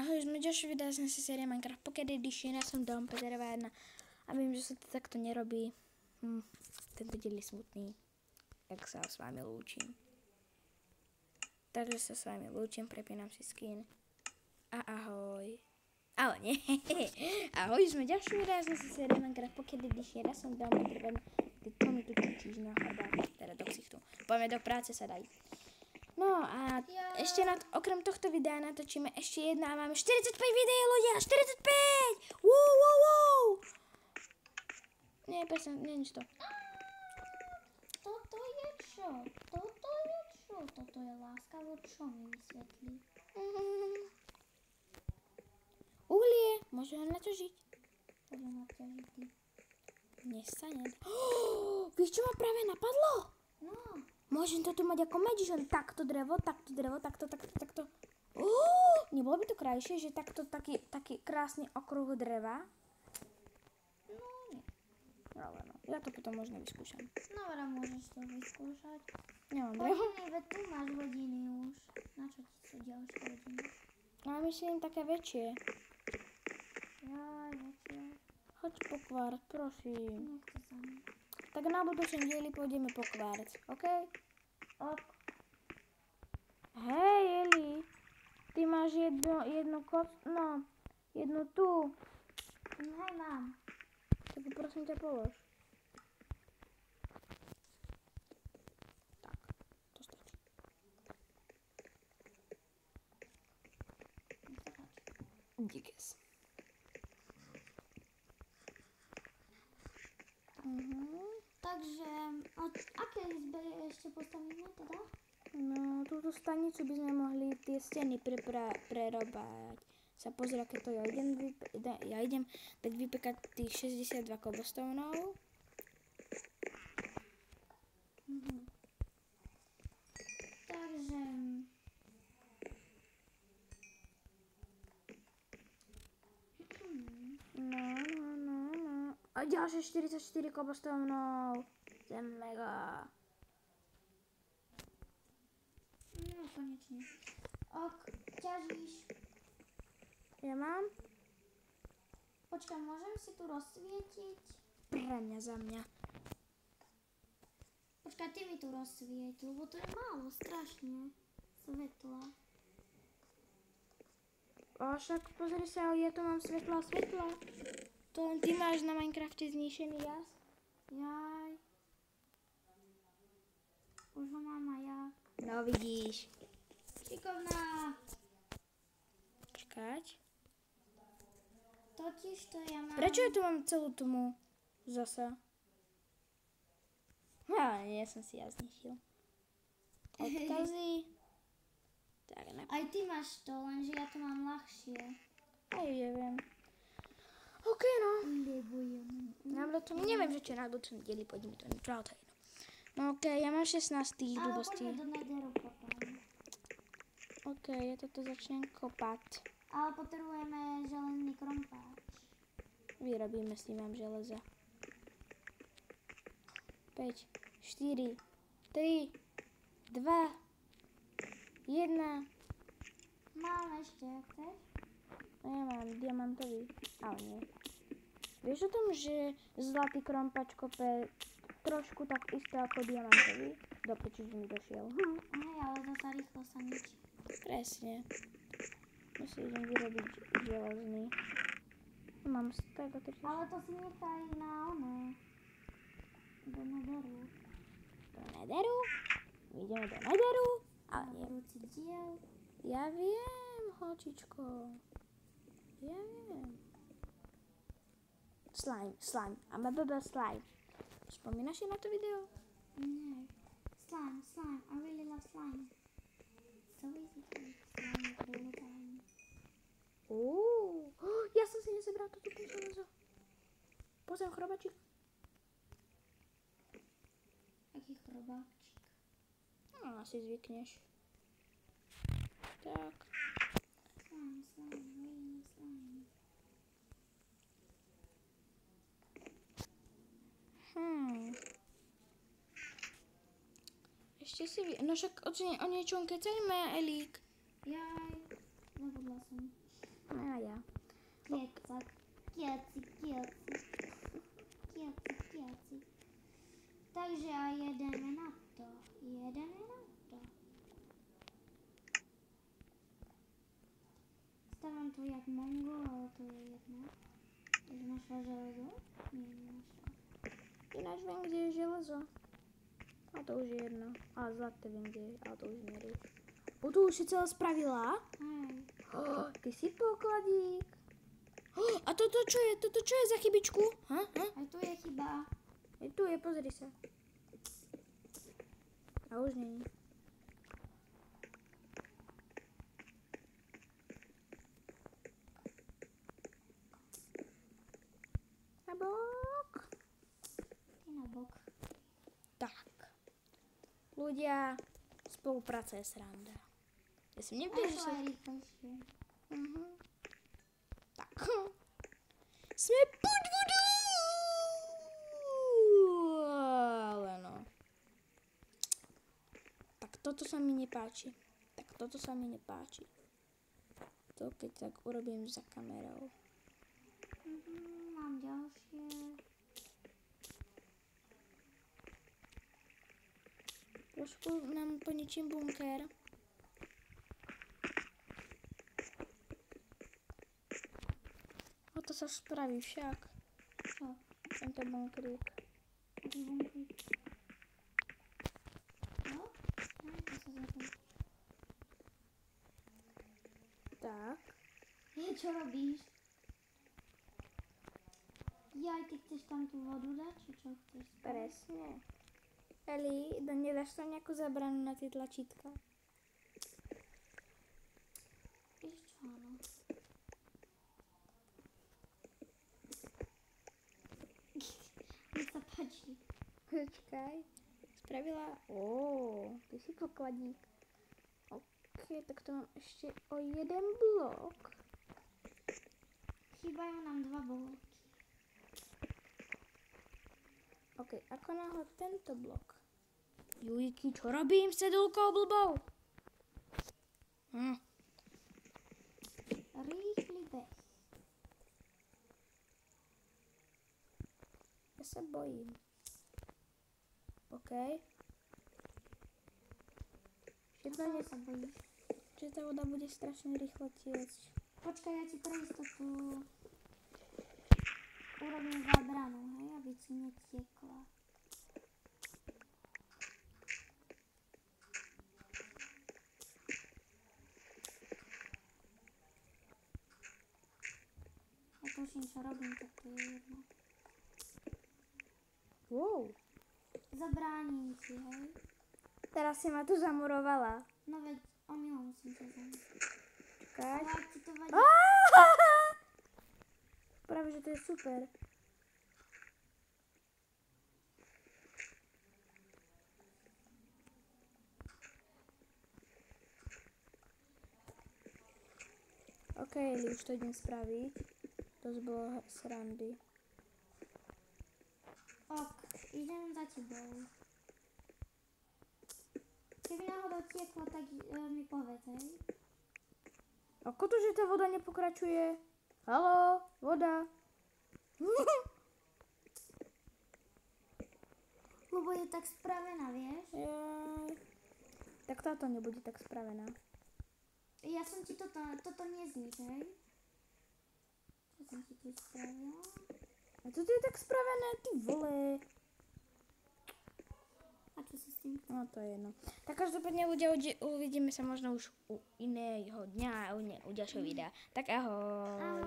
Ahoj, jsme ďalší videa z naší série Minecraft Pocket Edition. Já jsem Dom, Peterová 1 a vím, že se to takto nerobí. Tento díl je smutný, tak se s vámi loučím. Takže se s vámi loučím, prepínám si skin. A ahoj. Ale nie. Ahoj, jsme ďalší videa z naší série Minecraft Pocket Edition. Já jsem Dom, Peterová 1. Ty mi tu kričíš na chrbát, teda do ksichtu. Poďme do práce sa daj. No a ešte okrem tohto videa natočíme ešte jedno a máme 45 videí, ľudia, 45! Wow! Nie, presne, nie nič to. Toto je čo? Toto je láskavo, čo mi vysvetlí? Uhlie, môžeme natožiť. Poďme natožiť ty. Nestane. Víš, čo ma práve napadlo? No. Môžem to tu mať ako meč, že takto drevo, takto. Nebolo by to krajšie, že takto taký krásny okruh dreva? No nie. Ale no, ja to potom možno vyskúšam. No veľa môžeš to vyskúšať. Nemám drevo. Hodiny, veď tu máš hodiny už. Na čo ti sú ďalšie hodiny? Ale myslím také väčšie. Jaj, väčšie. Choď po kvart, prosím. Nechce sa mi. Tak na budúcom dieli pôjdeme po kvart, OK? Ok. Hej, Eli, ty máš jednu tu. Hej, mám. Tak prosím ťa polož. Tak, to stačí. Díkes. Takže, aké izbe ešte postavíme teda? No, túto stanicu by sme mohli tie steny prerobať. Sa pozri, aké to je. Ja idem dať vypekať tých 62 cobblestonov. Takže... No. A ďalšie 44 cobblestonov. Sem mega. No, konečne. Ok, ťažíš. Ja mám? Počkaj, môžem si tu rozsvietiť? Pre mňa, za mňa. Počkaj, ty mi tu rozsvieť, lebo to je málo, strašne. Svetla. A však pozri sa, ja tu mám svetla. To len ty máš na Minecrafte znišený jas. Jaj. Už ho mám aj ja. No vidíš. Šikovná. Čakať. Totiž to ja mám... Prečo ja tu mám celú tomu zasa? Ja som si jas zničil. Odkazy. Tak, aj ty máš to, lenže ja to mám ľahšie. Aj ja viem. OK, no. Lebo ja mám... Neviem, že čo na budúcom dieli pôjdeme to nepravda. No OK, ja mám 16 tých blbostí. Ale poďme do Netheru potom. OK, ja toto začnem kopať. Ale potrebujeme železný krompáč. Vyrobíme s ním vám železa. 5, 4, 3, 2, 1. Mám ešte, chceš? Ja mám diamantový, ale nie. Vieš o tom, že zlatý krompač kope trošku tak isto ako diamantový? Dopočuť, že mi došiel. Hej, ale zasa rýchlo sa ničí. Presne. Ja si idem vyrobiť železný. Mám tak a to Ale to si nechaj na ono. Do Netheru. Do Netheru? My ideme do Netheru? Ale Na nie. budúci diel. Ja viem, holčičko. Ja viem. Slime. I'm a bubble slime. Spomínaš si na to video? Nie. Slime. I really love slime. So easy to make slime all the time. Ja som si nezebral toto železo. Pozriem chrobačík. Aký chrobáčik. No, asi zvykneš. Tak. Slime, really slime. Ešte si no však o niečom kecajme, Elík. Jaj, zabudla som. A ja. Kiecak. Kieci. Takže a jedeme na to. Stavám to jak Mongol, ale to je jedno. Takže našla železo? Nie, nenašla. Ináč viem, kde je železo. A to už je jedno. A zlaté viem, kde je, ale to už nerieši. O, to už si celé spravila? Hej. Ty si pokladík. A toto čo je? Toto čo je za chybičku? Aj tu je chyba. Je tu je, pozri sa. A už není. Na bok. Ty na bok. Tak. Ľudia, spolupráca je sranda. Ja som A nevedel, je že to sa... aj rýchlejšie. Tak. Sme pod vodou! Ale no. Tak toto sa mi nepáči. To keď tak urobím za kamerou. Mám ďalšie. Trošku nám poničím bunker. O to sa spraví však. Čo? Tento bunkrík. Aký bunkrík? No? No, to sa zapne. Tak. Čo robíš? Jaj, ty chceš tam tú vodu dať, či čo chceš? Presne. Eli, nedáš tam nejakú zabranu na tie tlačítka? Vieš čo, áno. Mne sa páči. Počkaj. Spravila... Ty si pokladík. Ok, tak to mám ešte o jeden blok. Chýbajú nám 2 bloky. Ok, ako náhle tento blok. Jujky, čo robím s cedulkou blbou? Rýchly beh. Ja sa bojím. Ok. Čo sa bojíš? Že tá voda bude strašne rýchlo tiecť. Počkaj, ja ti pre istotu urobím zábranu, hej, aby ti netiekla. Ja tuším, čo robím, tak to je jedno. Wow. Zabránim ti, hej. Teraz si ma tu zamurovala. No veď, omylom musím ťa zamiť. Čakaj. Ale ak ti to vadí... Práve, že to je super. Ok, už to idem spraviť. To bolo srandy. Ok, idem za tebou. Keby náhodou tieklo, tak mi povedz, hej. Ako to, že tá voda nepokračuje? Haló, voda. Lebo je tak spravená, vieš? Jaj. Tak táto nebude tak spravená. Ja som ti toto neznič, hej? Čo som ti tu spravila? A toto je tak spravené, ty vole. A čo sa s tým? No to je jedno. Tak každopádne ľudia, uvidíme sa možno už u iného dňa, u ďalšieho videa. Tak ahoj. Ahoj.